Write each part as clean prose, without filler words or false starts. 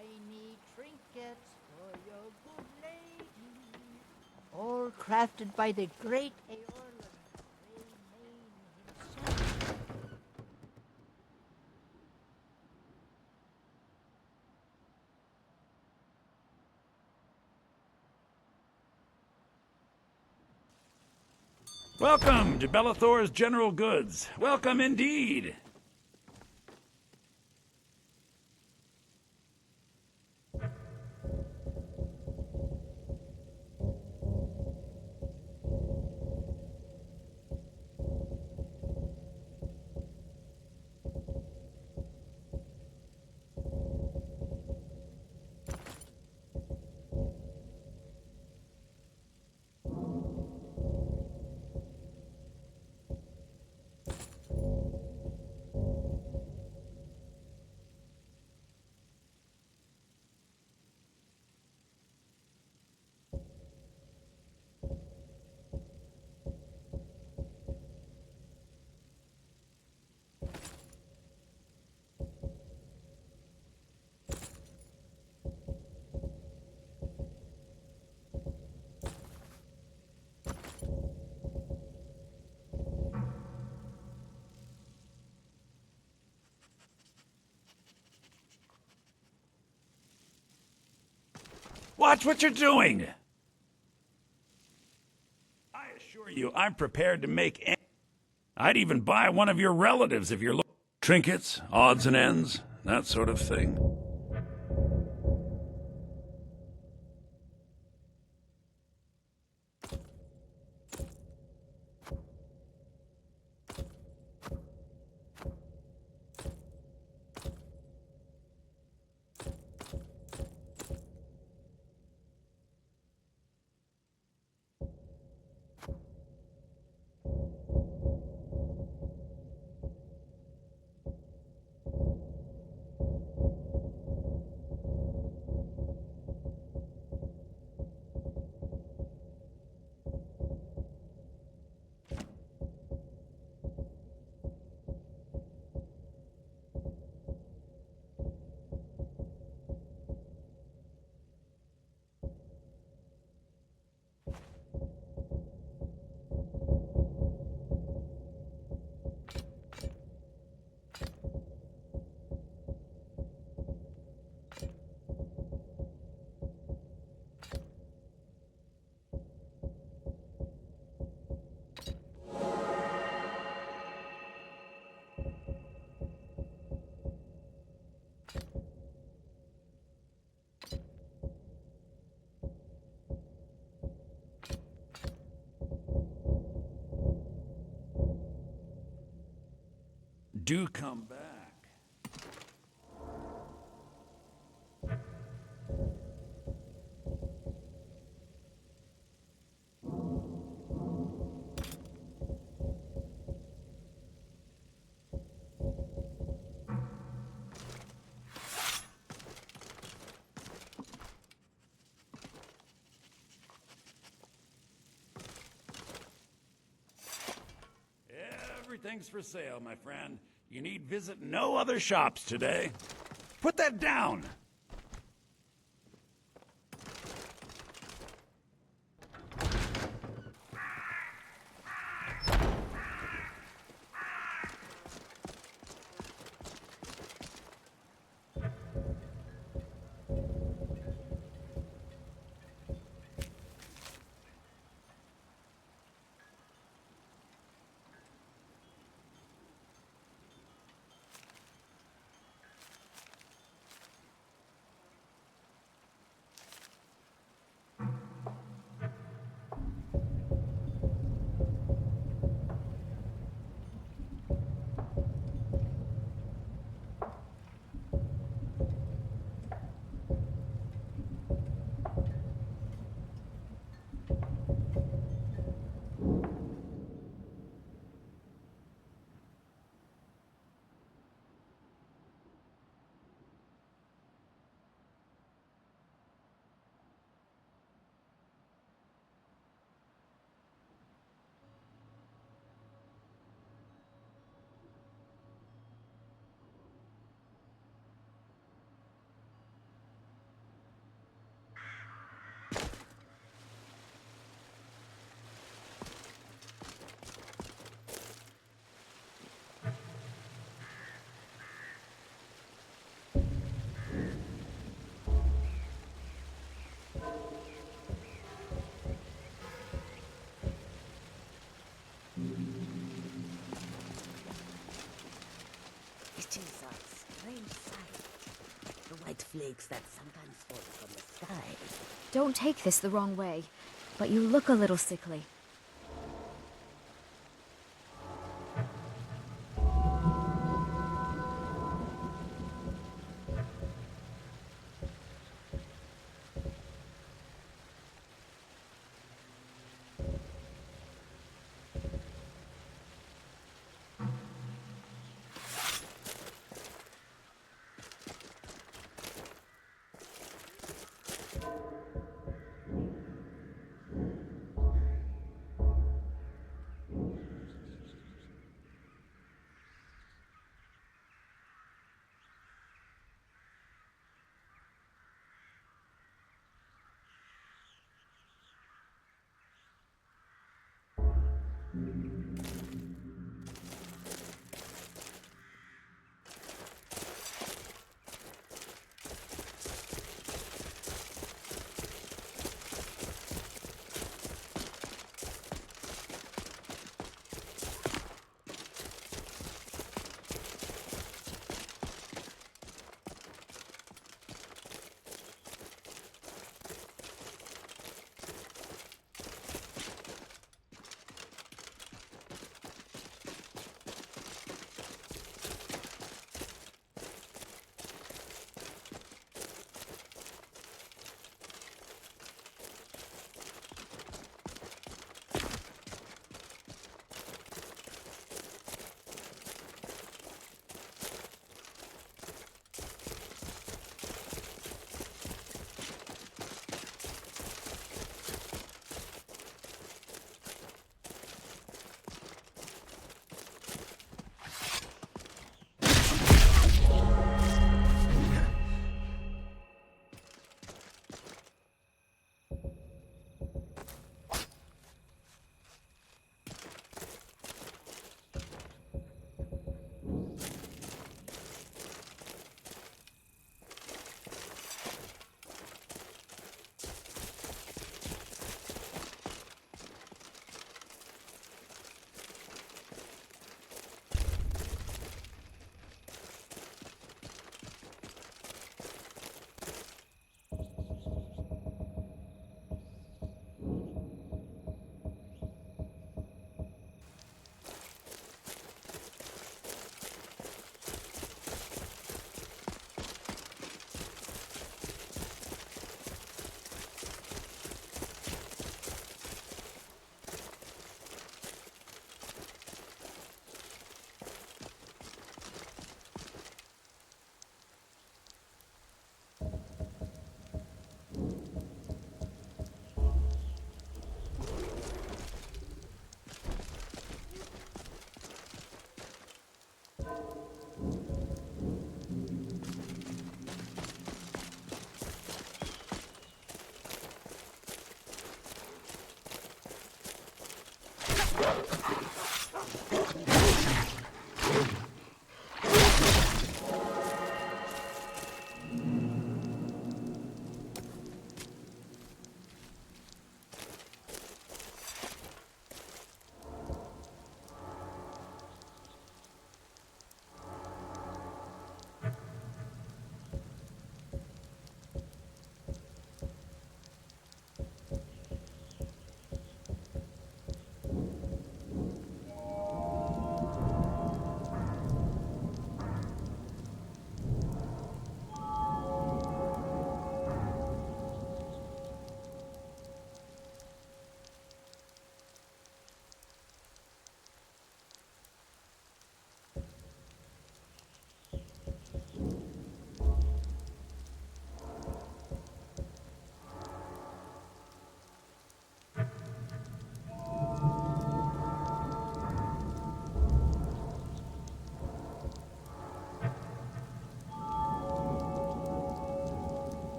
Tiny trinkets for your good lady, all crafted by the great Aorlan Grey Mane himself. Welcome to Bellathor's General Goods. Welcome indeed. Watch what you're doing! I assure you, I'm prepared to make any... I'd even buy one of your relatives if you're looking... Trinkets, odds and ends, that sort of thing. Do come back. Everything's for sale, my friend. You need visit no other shops today. Put that down! snowflakes that sometimes fall from the sky. Don't take this the wrong way, but you look a little sickly.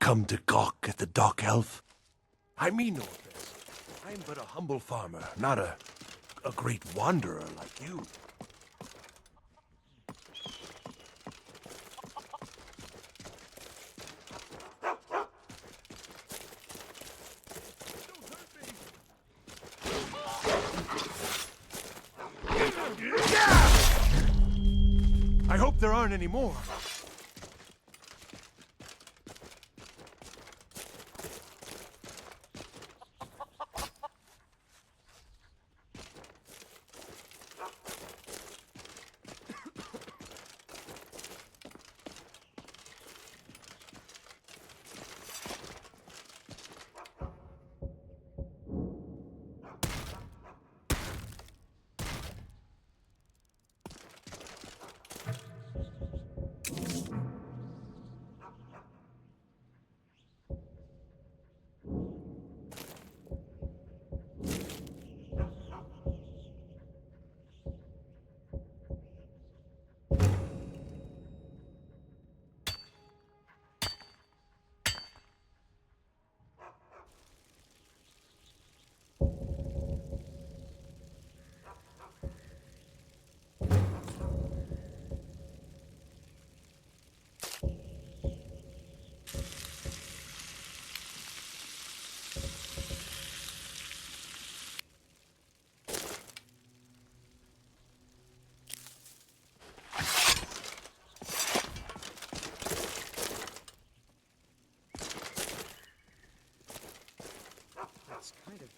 Come to gawk at the dock elf? I mean no offense. I am but a humble farmer, not a great wanderer like you. I hope there aren't any more. That's kind of...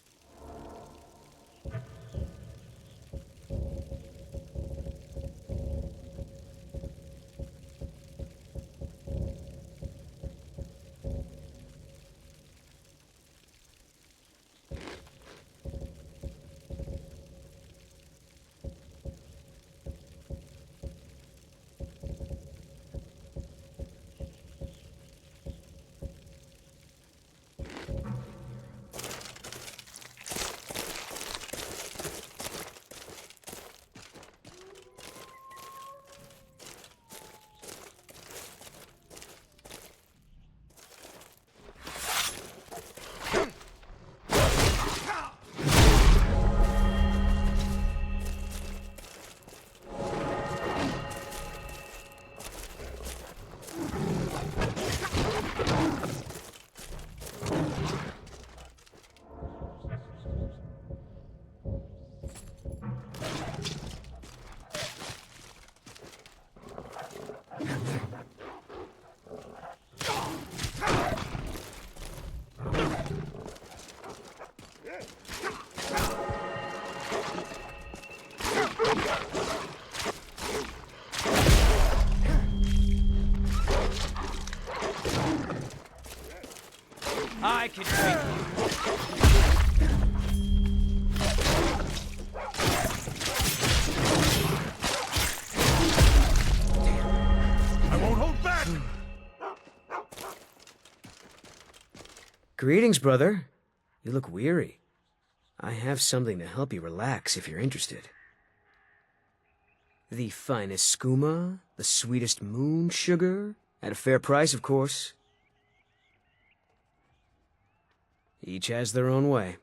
I can train I won't hold back! Greetings, brother. You look weary. I have something to help you relax if you're interested. The finest skooma, the sweetest moon sugar, at a fair price, of course. Each has their own way.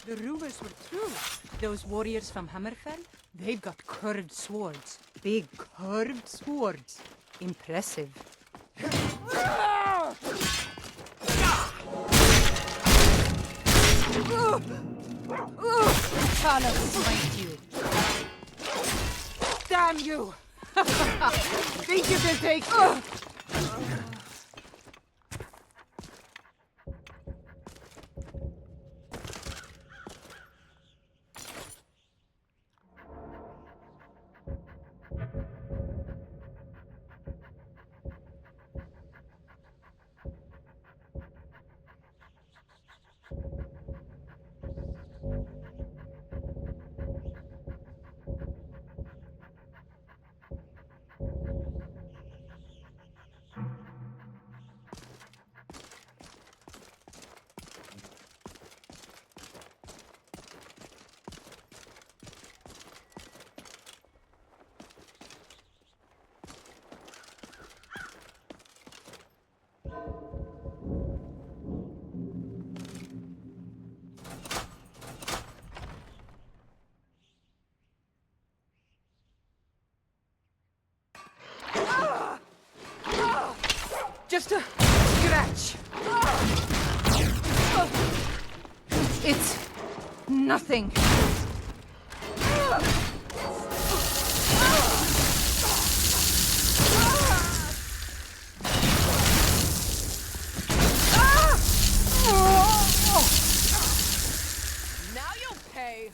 The rumors were true. Those warriors from Hammerfell, they've got curved swords. Big curved swords. Impressive. I'll smite you. Damn you! Think you can take... Just a scratch. It's nothing. Now you'll pay.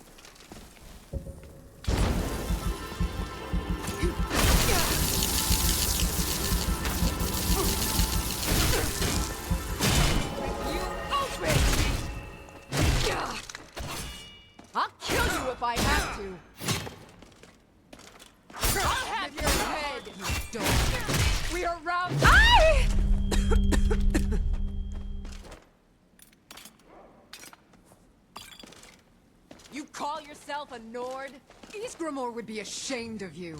you if I have to. I'll have your head, you dog. We are round. You call yourself a Nord? Ysgramor would be ashamed of you.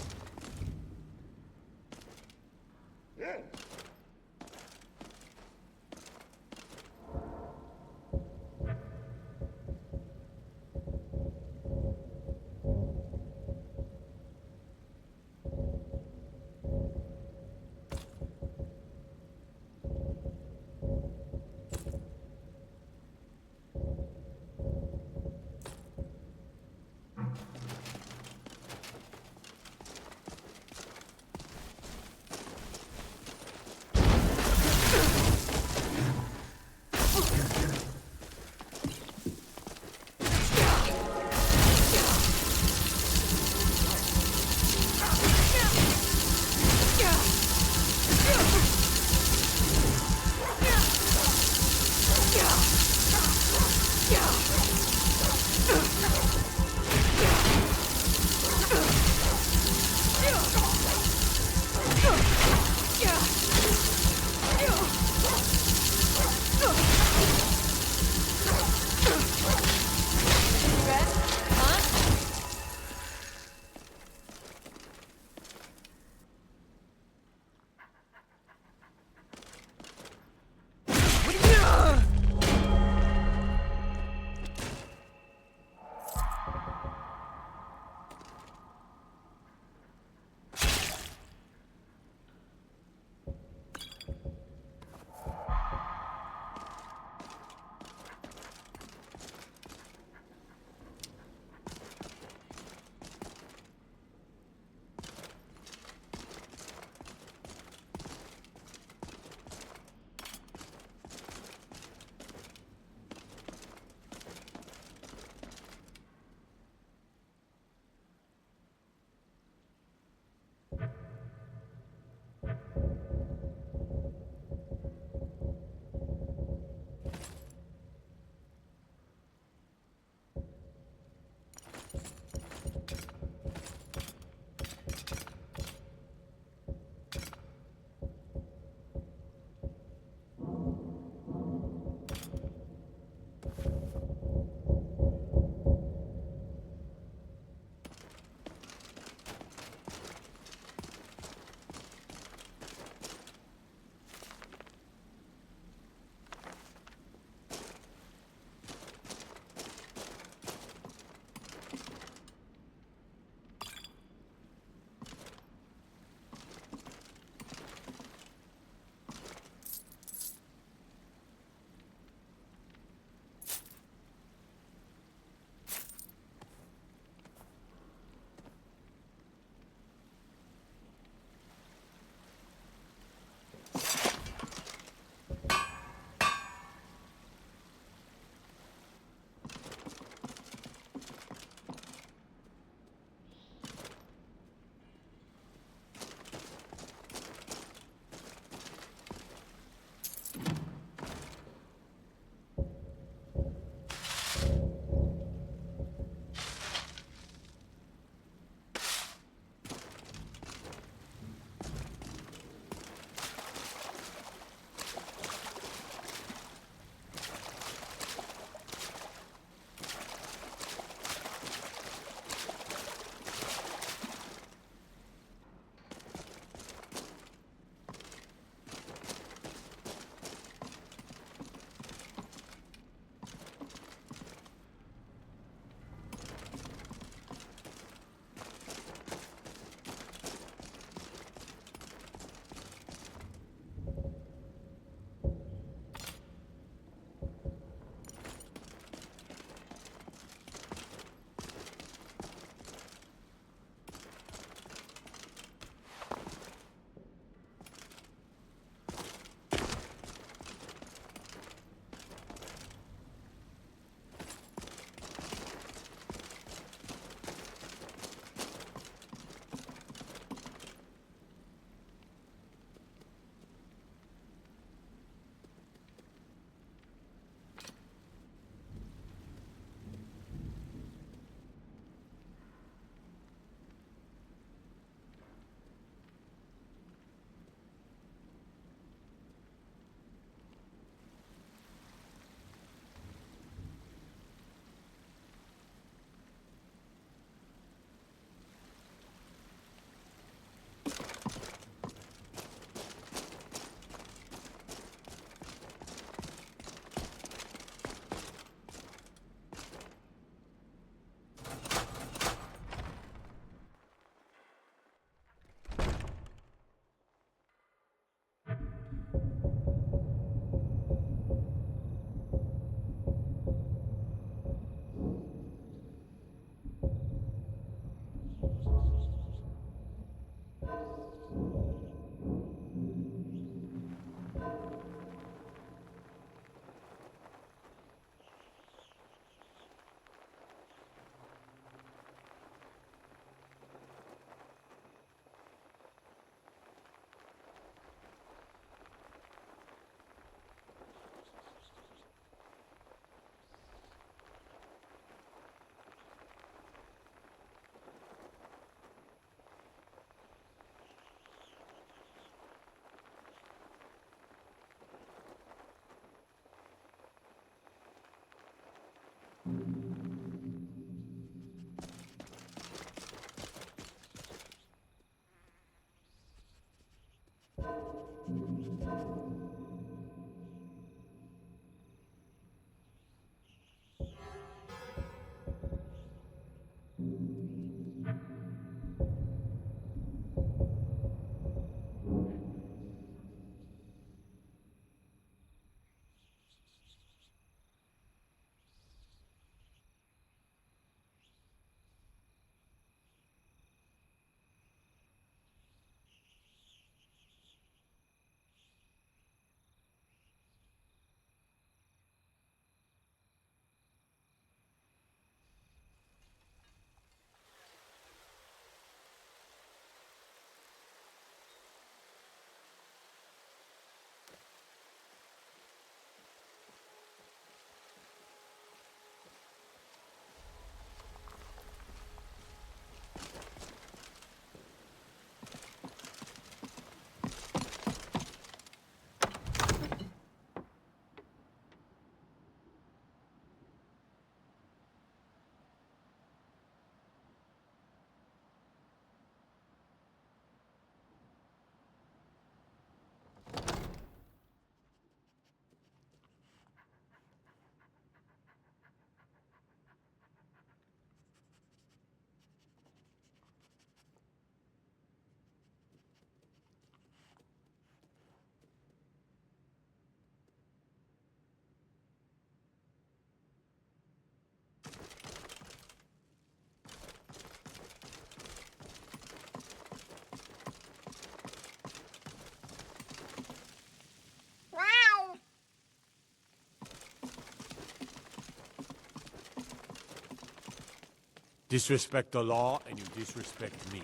Disrespect the law, and you disrespect me.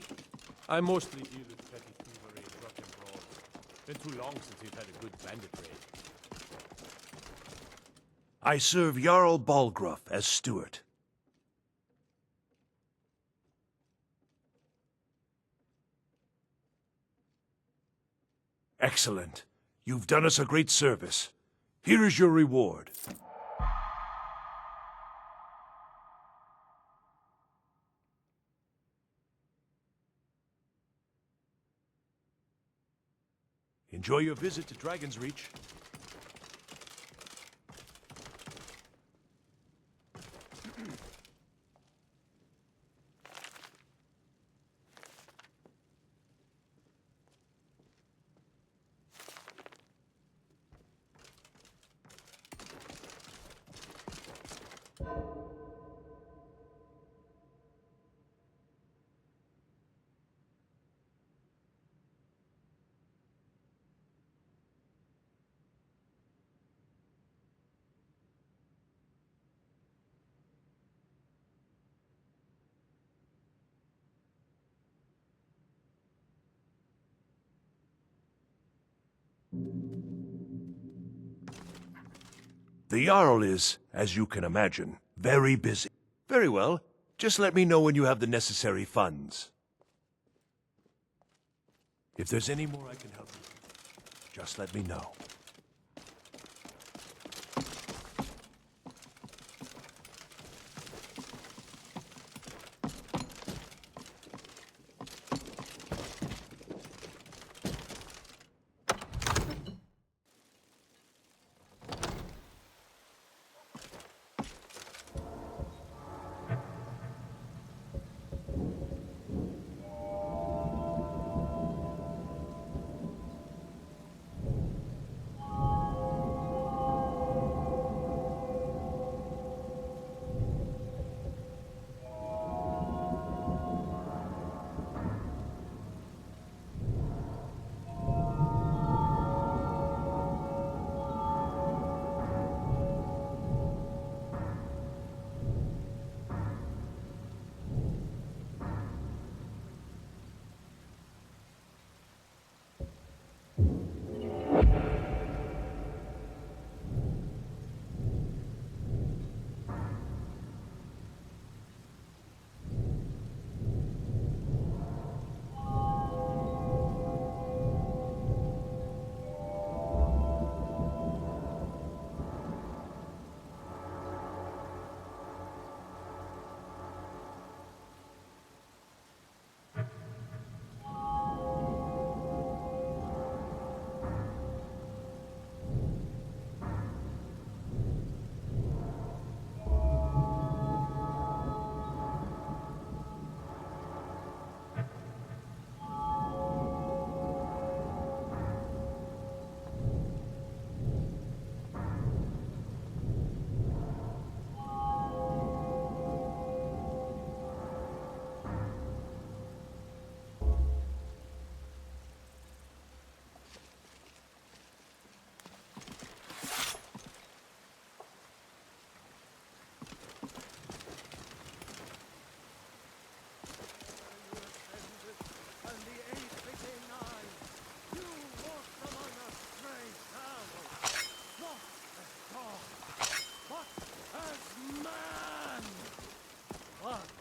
I mostly deal with petty thievery, drug and brawl. Been too long since we've had a good bandit raid. I serve Jarl Balgruuf as steward. Excellent. You've done us a great service. Here is your reward. Enjoy your visit to Dragon's Reach. The Jarl is, as you can imagine, very busy. Very well. Just let me know when you have the necessary funds. If there's any more I can help you with, just let me know.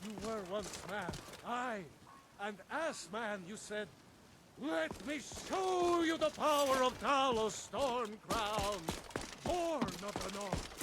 You were once man, aye. And as man you said, let me show you the power of Talos Stormcrown, born of the North.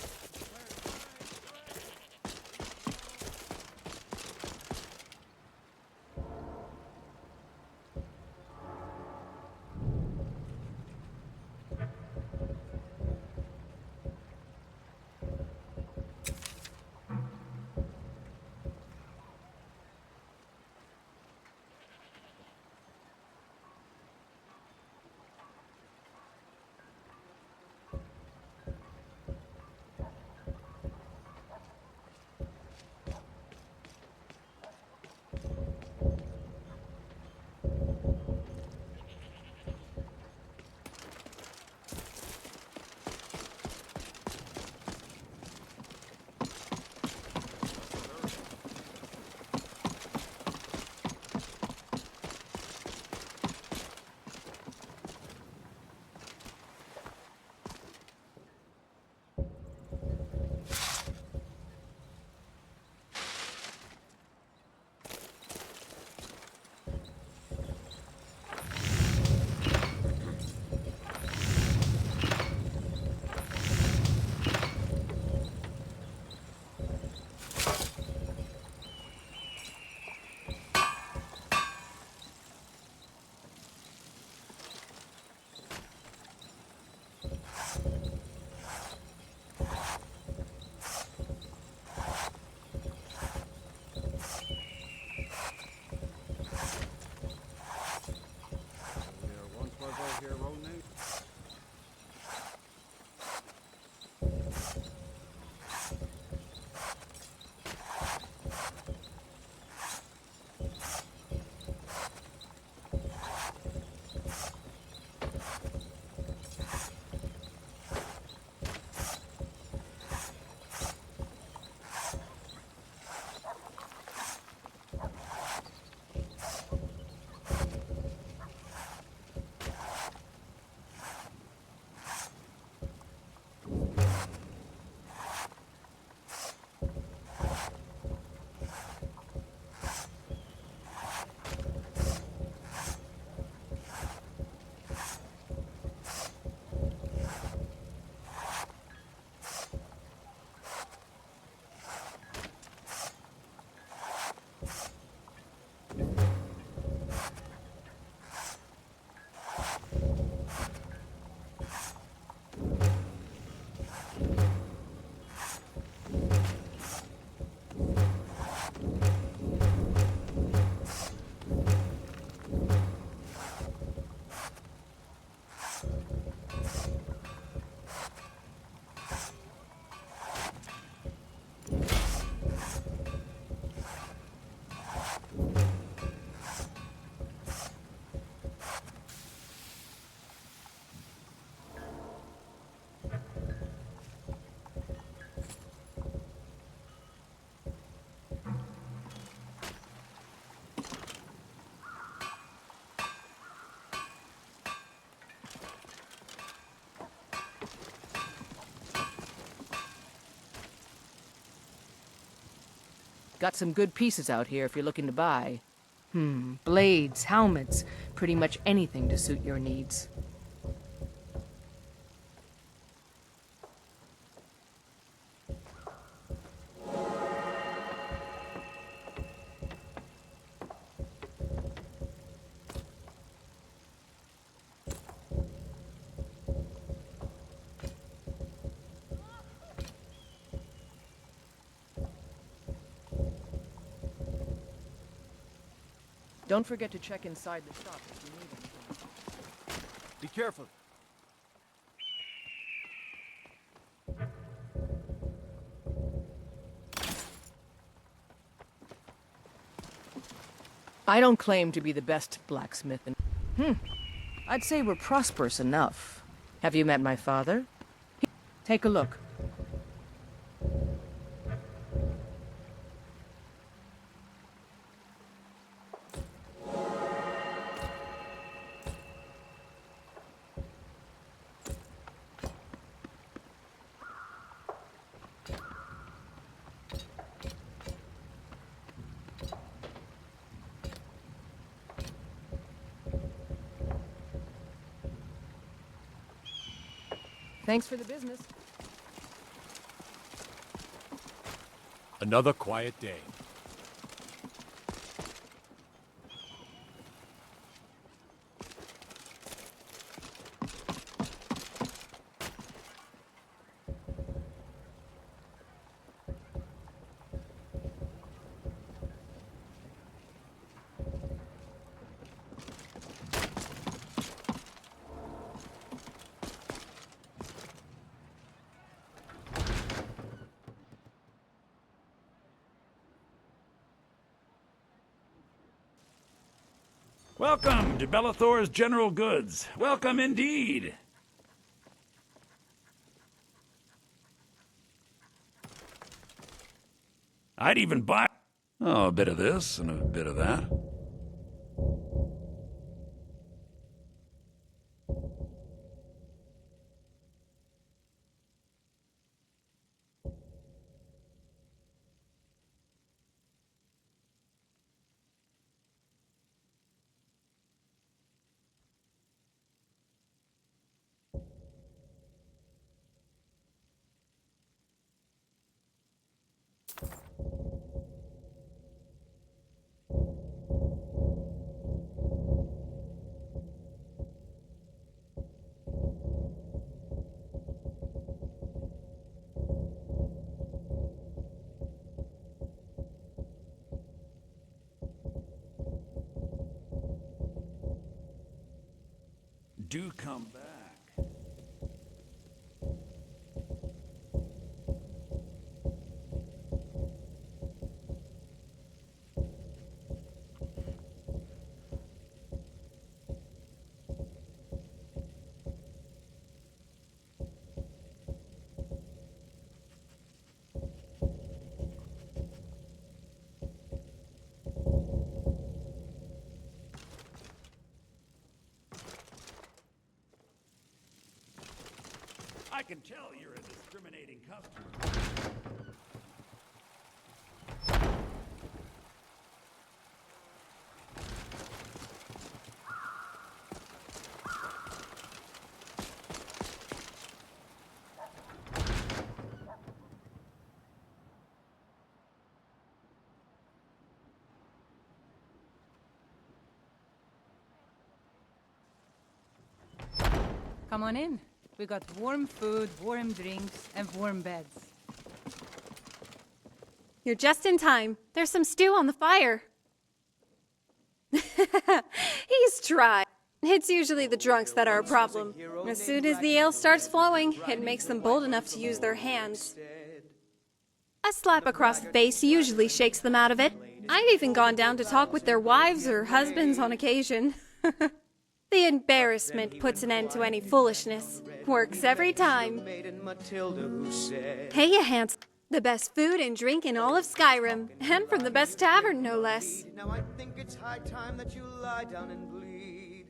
Got some good pieces out here if you're looking to buy. Blades, helmets, pretty much anything to suit your needs. Don't forget to check inside the shop if you need anything. Be careful. I don't claim to be the best blacksmith I'd say we're prosperous enough. Have you met my father? Take a look. Thanks for the business. Another quiet day. Welcome to Bellathor's General Goods. Welcome indeed. I'd even buy a bit of this and a bit of that. Do come back. I can tell you're a discriminating customer. Come on in. We got warm food, warm drinks, and warm beds. You're just in time. There's some stew on the fire. He's dry. It's usually the drunks that are a problem. As soon as the ale starts flowing, it makes them bold enough to use their hands. A slap across the face usually shakes them out of it. I've even gone down to talk with their wives or husbands on occasion. The embarrassment puts an end to any foolishness. Works every time. Hey, you hands. The best food and drink in all of Skyrim. And from the best tavern, no less. Now I think it's high time that you lie down and bleed.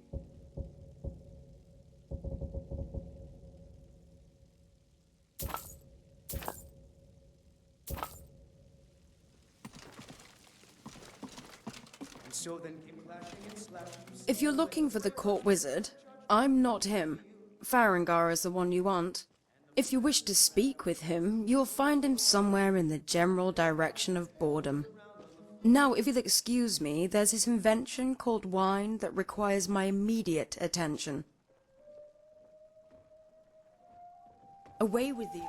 And so then came clashing and slashing. If you're looking for the court wizard, I'm not him. Farengar is the one you want. If you wish to speak with him, you'll find him somewhere in the general direction of boredom. Now, if you'll excuse me, there's this invention called wine that requires my immediate attention. Away with you.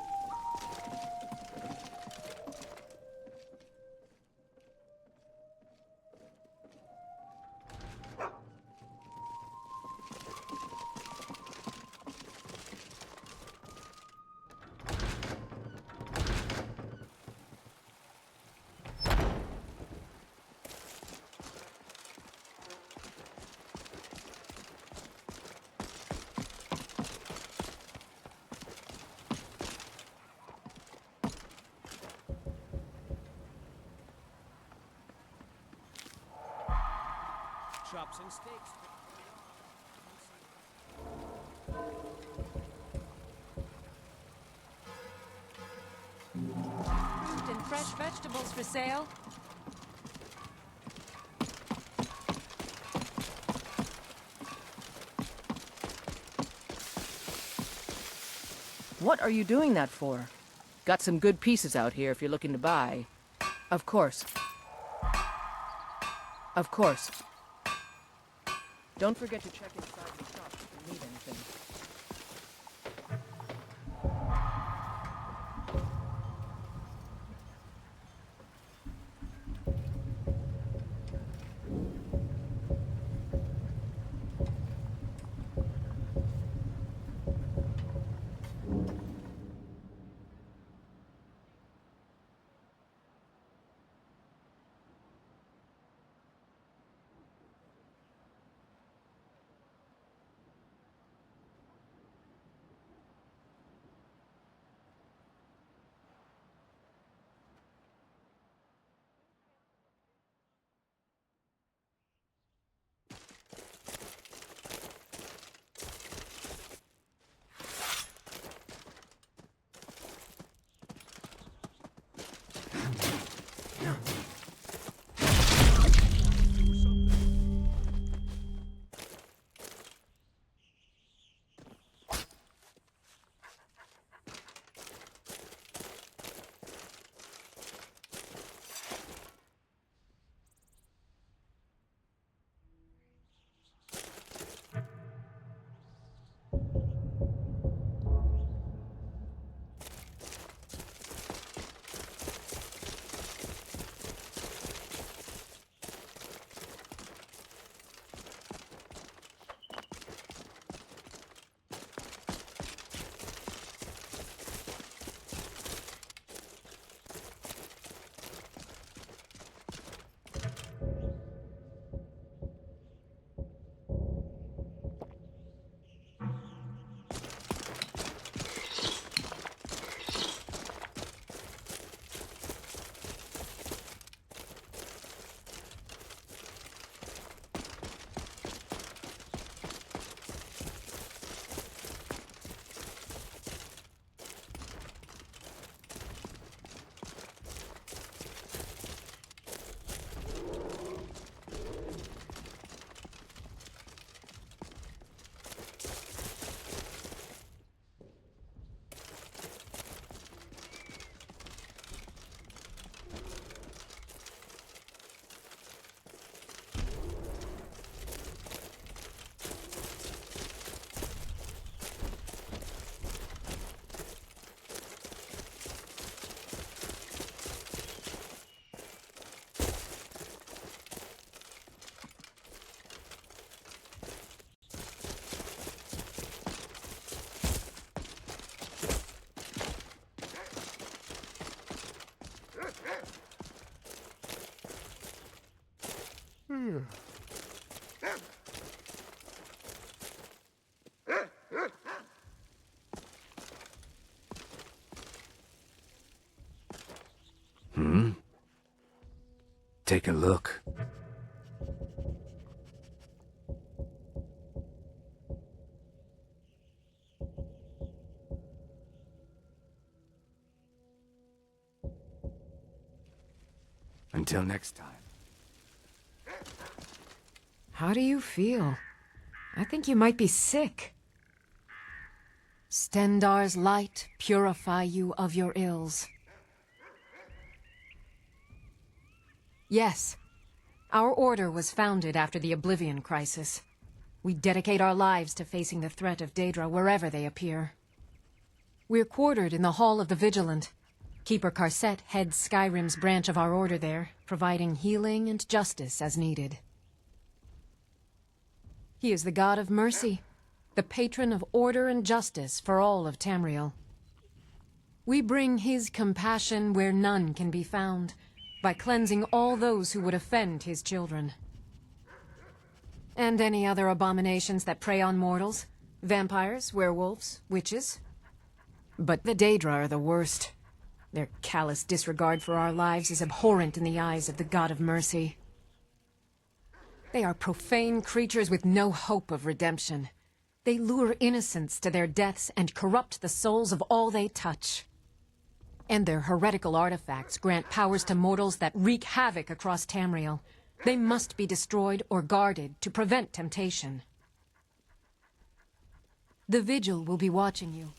Chops and steaks. Fruit and fresh vegetables for sale. What are you doing that for? Got some good pieces out here if you're looking to buy. Of course. Of course. Don't forget to check inside the shop if you need anything. Take a look. Until next time. How do you feel? I think you might be sick. Stendar's light purify you of your ills. Yes. Our order was founded after the Oblivion Crisis. We dedicate our lives to facing the threat of Daedra wherever they appear. We're quartered in the Hall of the Vigilant. Keeper Karset heads Skyrim's branch of our order there, providing healing and justice as needed. He is the god of mercy, the patron of order and justice for all of Tamriel. We bring his compassion where none can be found, by cleansing all those who would offend his children. And any other abominations that prey on mortals. Vampires, werewolves, witches. But the Daedra are the worst. Their callous disregard for our lives is abhorrent in the eyes of the God of Mercy. They are profane creatures with no hope of redemption. They lure innocents to their deaths and corrupt the souls of all they touch. And their heretical artifacts grant powers to mortals that wreak havoc across Tamriel. They must be destroyed or guarded to prevent temptation. The Vigil will be watching you.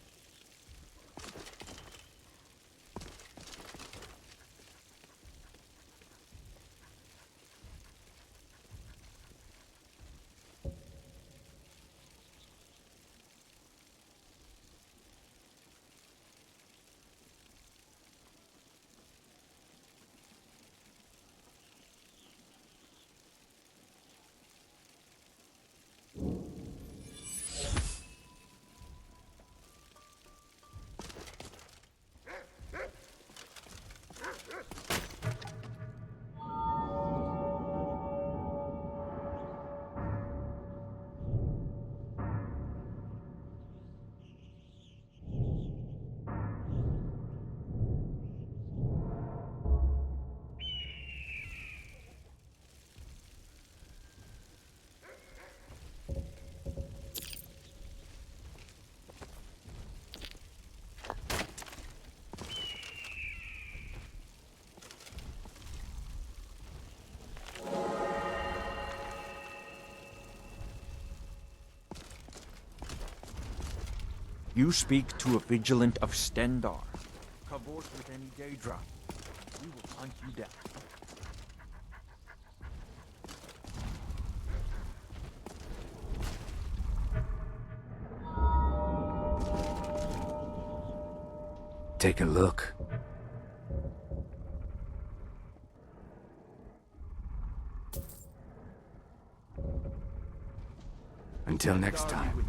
You speak to a vigilant of Stendar. Cavort with any Daedra. We will hunt you down. Take a look. Until next time.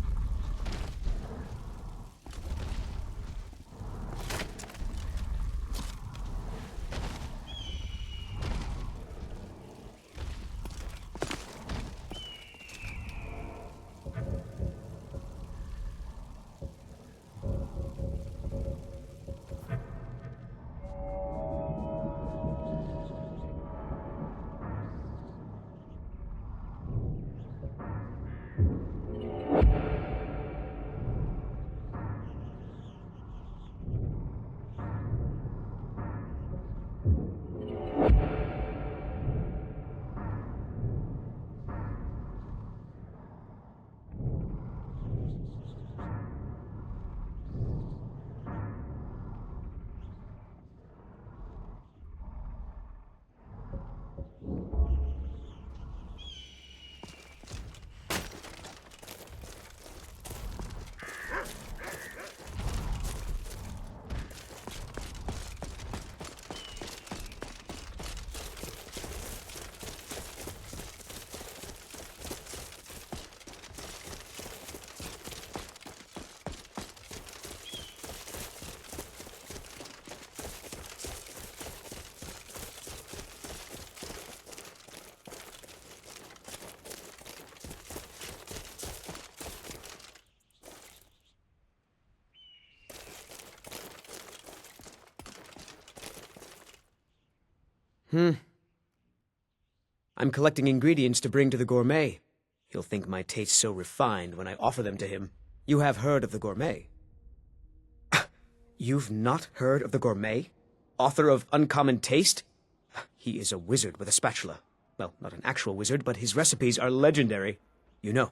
I'm collecting ingredients to bring to the gourmet. He'll think my taste so refined when I offer them to him. You have heard of the gourmet? You've not heard of the gourmet? Author of Uncommon Taste? He is a wizard with a spatula. Well, not an actual wizard, but his recipes are legendary. You know,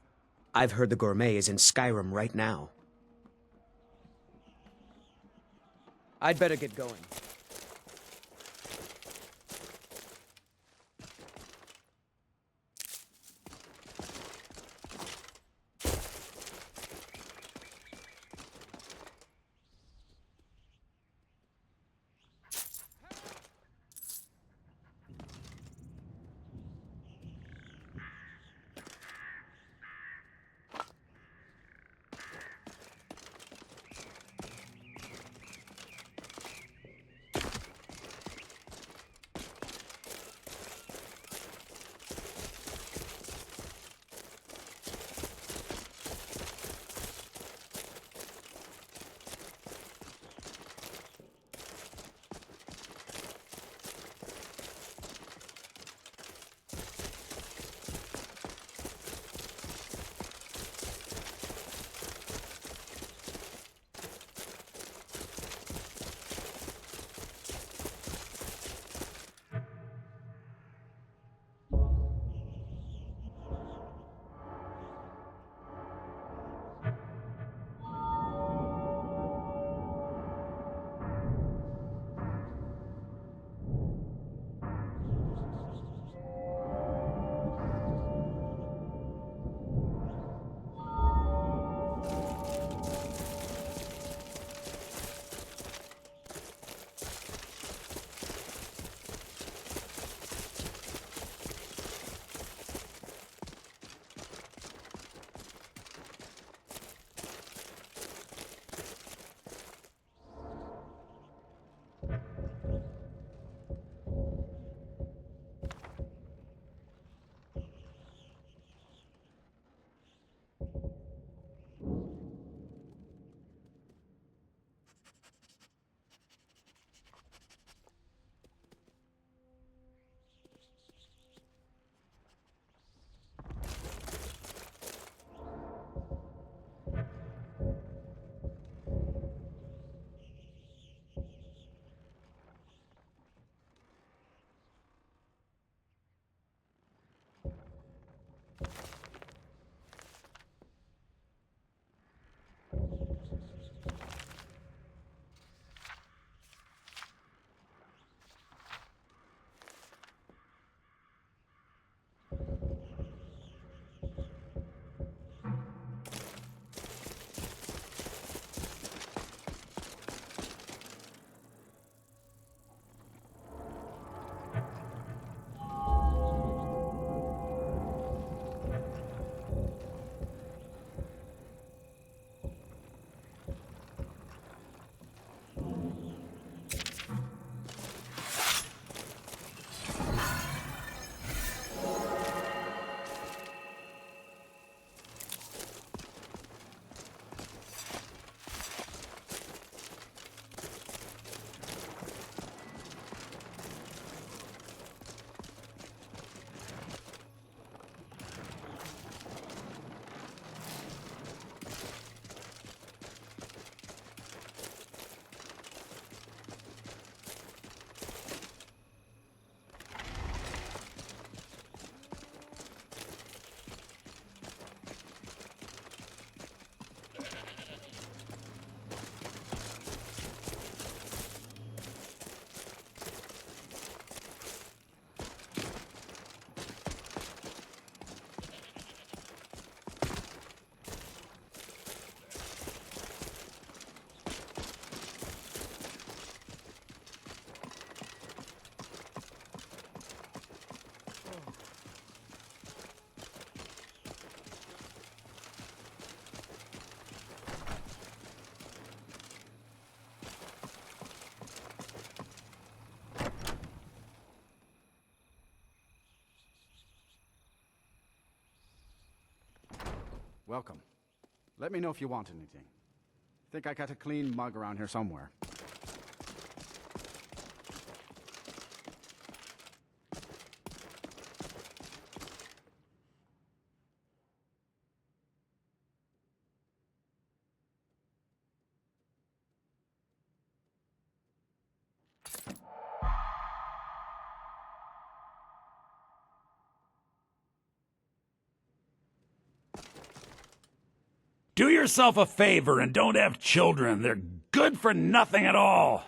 I've heard the gourmet is in Skyrim right now. I'd better get going. Welcome. Let me know if you want anything. Think I got a clean mug around here somewhere. Do yourself a favor and don't have children. They're good for nothing at all.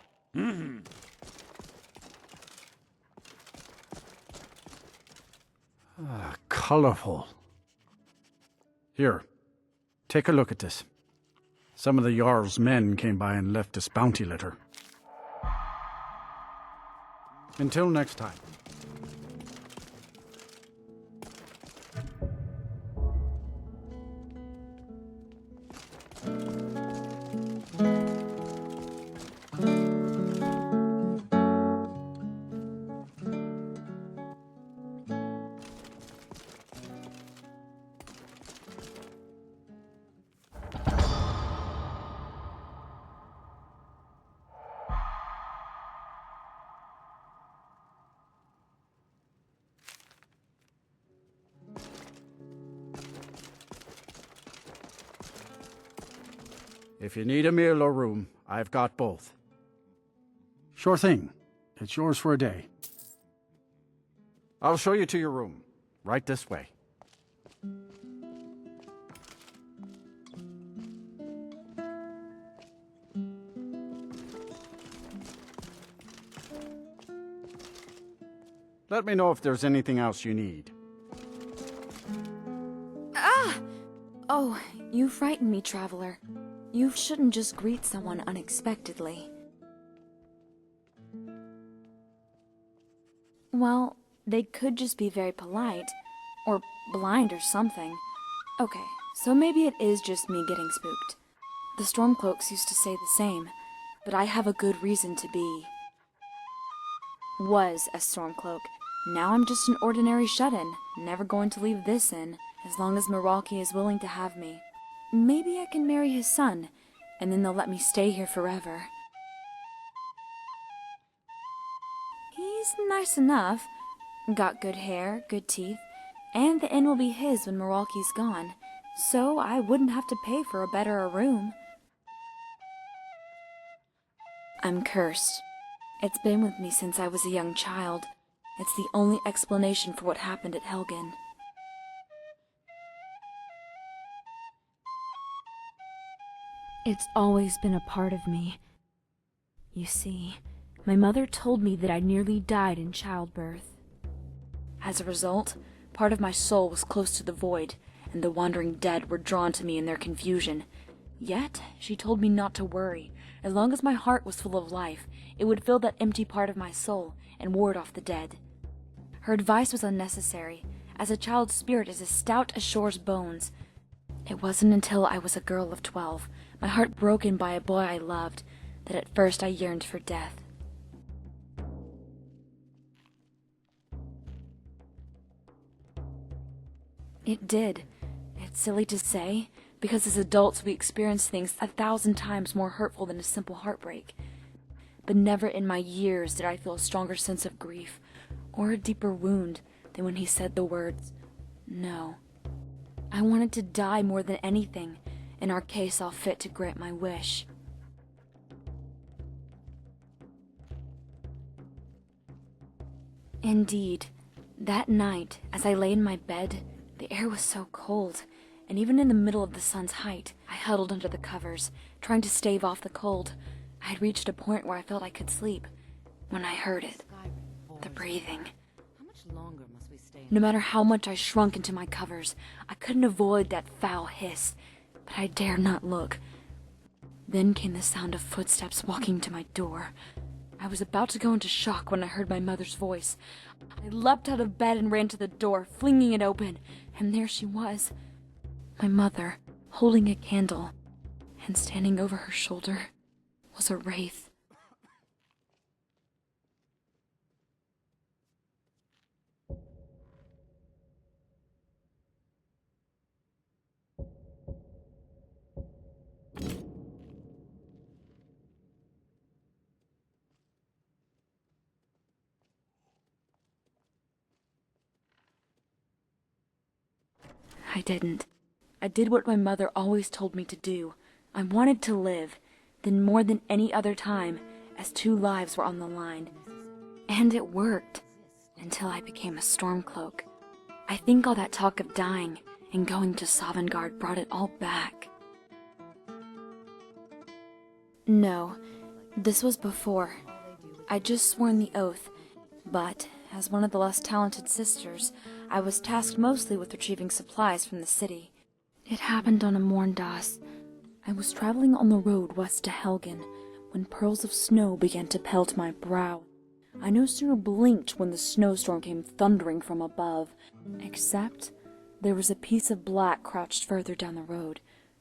Colorful. Here, take a look at this. Some of the Jarl's men came by and left us bounty litter. Until next time. If you need a meal or room, I've got both. Sure thing. It's yours for a day. I'll show you to your room. Right this way. Let me know if there's anything else you need. Ah! Oh, you frightened me, traveler. You shouldn't just greet someone unexpectedly. Well, they could just be very polite, or blind or something. Okay, so maybe it is just me getting spooked. The Stormcloaks used to say the same, but I have a good reason to be. Was a Stormcloak. Now I'm just an ordinary shut-in, never going to leave this inn, as long as Meralki is willing to have me. Maybe I can marry his son, and then they'll let me stay here forever. He's nice enough. Got good hair, good teeth, and the inn will be his when Meralki's gone, so I wouldn't have to pay for a better room. I'm cursed. It's been with me since I was a young child. It's the only explanation for what happened at Helgen. It's always been a part of me. You see, my mother told me that I nearly died in childbirth. As a result, part of my soul was close to the void, and the wandering dead were drawn to me in their confusion. Yet, she told me not to worry. As long as my heart was full of life, it would fill that empty part of my soul and ward off the dead. Her advice was unnecessary, as a child's spirit is as stout as Shore's bones. It wasn't until I was a girl of 12, my heart broken by a boy I loved, that at first I yearned for death. It did. It's silly to say, because as adults we experience things 1,000 times more hurtful than a simple heartbreak. But never in my years did I feel a stronger sense of grief, or a deeper wound, than when he said the words, "No." I wanted to die more than anything, in our case all fit to grant my wish. Indeed, that night, as I lay in my bed, the air was so cold, and even in the middle of the sun's height, I huddled under the covers, trying to stave off the cold. I had reached a point where I felt I could sleep, when I heard it, the breathing. How much longer must we stay? No matter how much I shrunk into my covers, I couldn't avoid that foul hiss, but I dared not look. Then came the sound of footsteps walking to my door. I was about to go into shock when I heard my mother's voice. I leapt out of bed and ran to the door, flinging it open, and there she was. My mother, holding a candle, and standing over her shoulder was a wraith. I didn't. I did what my mother always told me to do. I wanted to live, then more than any other time, as 2 lives were on the line. And it worked, until I became a Stormcloak. I think all that talk of dying and going to Sovngarde brought it all back. No, this was before. I'd just sworn the oath, but as one of the less talented sisters, I was tasked mostly with retrieving supplies from the city. It happened on a Morndas. I was traveling on the road west to Helgen when pearls of snow began to pelt my brow. I no sooner blinked when the snowstorm came thundering from above, except there was a piece of black crouched further down the road,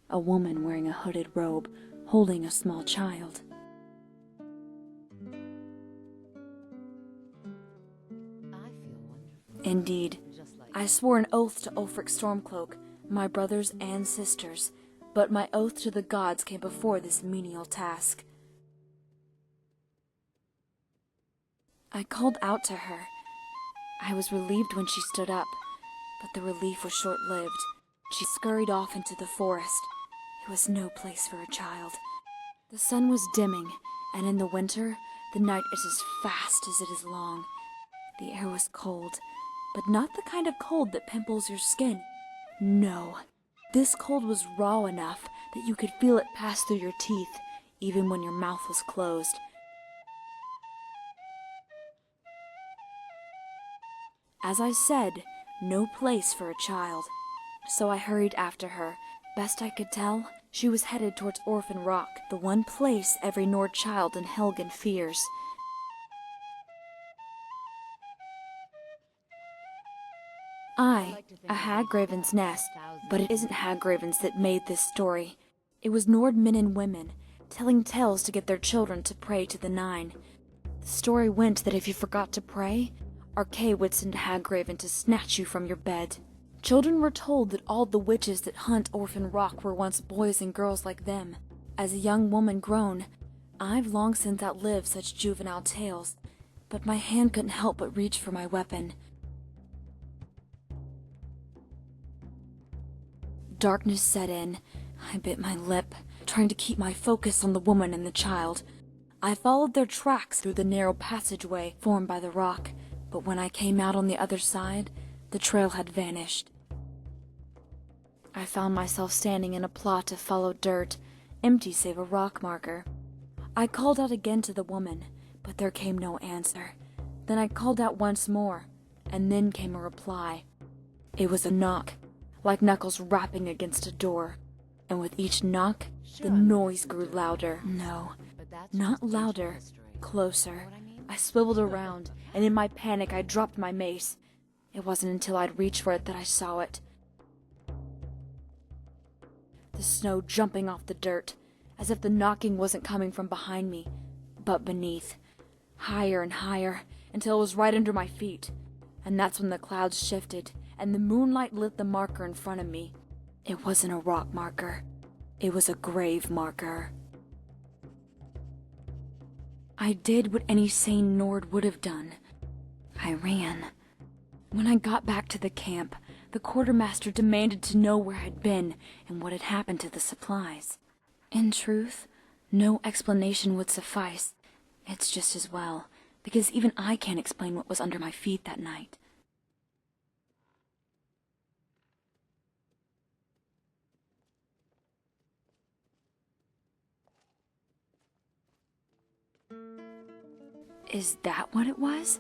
a woman wearing a hooded robe, holding a small child. Indeed, I swore an oath to Ulfric Stormcloak, my brothers and sisters, but my oath to the gods came before this menial task. I called out to her. I was relieved when she stood up, but the relief was short-lived. She scurried off into the forest. It was no place for a child. The sun was dimming, and in the winter, the night is as fast as it is long. The air was cold, but not the kind of cold that pimples your skin. No, this cold was raw enough that you could feel it pass through your teeth, even when your mouth was closed. As I said, no place for a child. So I hurried after her. Best I could tell, she was headed towards Orphan Rock, the one place every Nord child in Helgen fears. A Hagraven's nest, but it isn't Hagravens that made this story. It was Nord men and women, telling tales to get their children to pray to the Nine. The story went that if you forgot to pray, Arkay would send Hagraven to snatch you from your bed. Children were told that all the witches that hunt Orphan Rock were once boys and girls like them. As a young woman grown, I've long since outlived such juvenile tales, but my hand couldn't help but reach for my weapon. Darkness set in. I bit my lip, trying to keep my focus on the woman and the child. I followed their tracks through the narrow passageway formed by the rock, but when I came out on the other side, the trail had vanished. I found myself standing in a plot of followed dirt, empty save a rock marker. I called out again to the woman, but there came no answer. Then I called out once more, and then came a reply. It was a knock, like knuckles rapping against a door, and with each knock, the noise grew louder. No, not louder, closer. I swiveled around, and in my panic I dropped my mace. It wasn't until I'd reached for it that I saw it. The snow jumping off the dirt, as if the knocking wasn't coming from behind me, but beneath. Higher and higher, until it was right under my feet. And that's when the clouds shifted, and the moonlight lit the marker in front of me. It wasn't a rock marker. It was a grave marker. I did what any sane Nord would have done. I ran. When I got back to the camp, the quartermaster demanded to know where I'd been and what had happened to the supplies. In truth, no explanation would suffice. It's just as well, because even I can't explain what was under my feet that night. Is that what it was?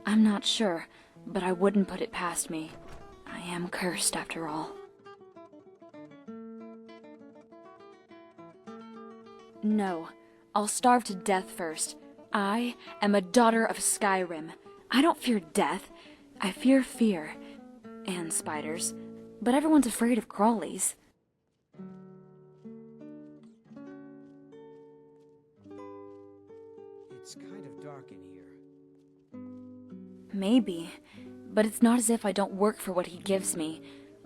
I'm not sure, but I wouldn't put it past me. I am cursed after all. No, I'll starve to death first. I am a daughter of Skyrim. I don't fear death. I fear fear. And spiders. But everyone's afraid of crawlies. It's kind of dark in here. Maybe, but it's not as if I don't work for what he gives me.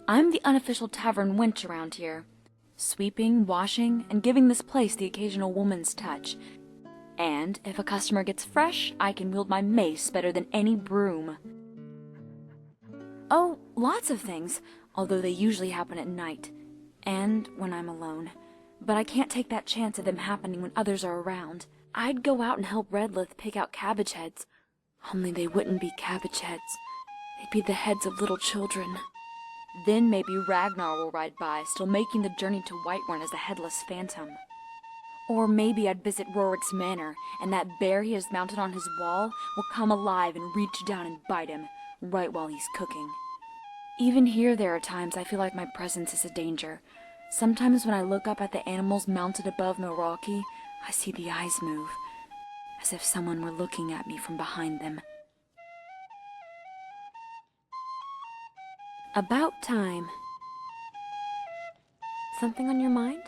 I'm the unofficial tavern wench around here. Sweeping, washing, and giving this place the occasional woman's touch. And if a customer gets fresh, I can wield my mace better than any broom. Oh, lots of things. although they usually happen at night, and when I'm alone. But I can't take that chance of them happening when others are around. I'd go out and help Redlith pick out cabbage heads. Only they wouldn't be cabbage heads. They'd be the heads of little children. Then maybe Ragnar will ride by, still making the journey to Whiterun as the Headless Phantom. Or maybe I'd visit Rorik's manor, and that bear he has mounted on his wall will come alive and reach down and bite him, right while he's cooking. Even here there are times I feel like my presence is a danger. Sometimes when I look up at the animals mounted above Milwaukee, I see the eyes move, as if someone were looking at me from behind them. About time. Something on your mind?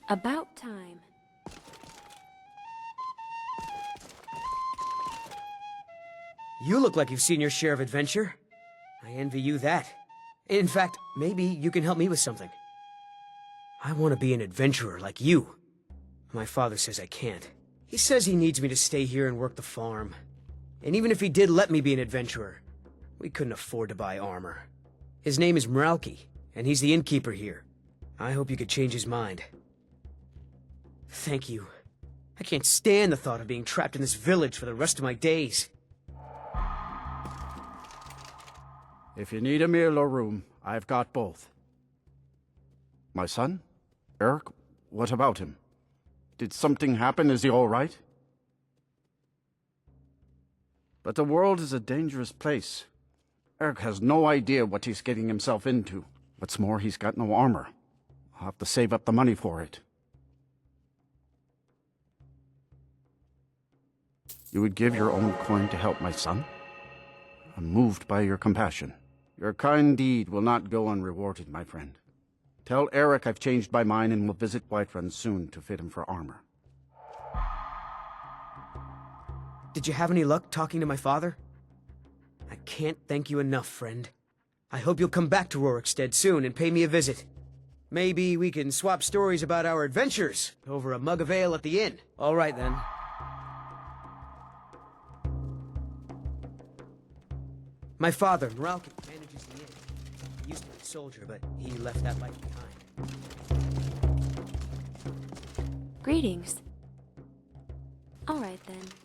About time. You look like you've seen your share of adventure. I envy you that. In fact, maybe you can help me with something. I want to be an adventurer like you. My father says I can't. He says he needs me to stay here and work the farm. And even if he did let me be an adventurer, we couldn't afford to buy armor. His name is Mralki, and he's the innkeeper here. I hope you could change his mind. Thank you. I can't stand the thought of being trapped in this village for the rest of my days. If you need a meal or room, I've got both. My son? Eric? What about him? Did something happen? Is he all right? But the world is a dangerous place. Eric has no idea what he's getting himself into. What's more, he's got no armor. I'll have to save up the money for it. You would give your own coin to help my son? I'm moved by your compassion. Your kind deed will not go unrewarded, my friend. Tell Eric I've changed my mind and will visit Whiterun soon to fit him for armor. Did you have any luck talking to my father? I can't thank you enough, friend. I hope you'll come back to Rorikstead soon and pay me a visit. Maybe we can swap stories about our adventures over a mug of ale at the inn. All right, then. My father, Mralki, manages the inn. He used to be a soldier, but he left that life behind. Greetings. All right, then.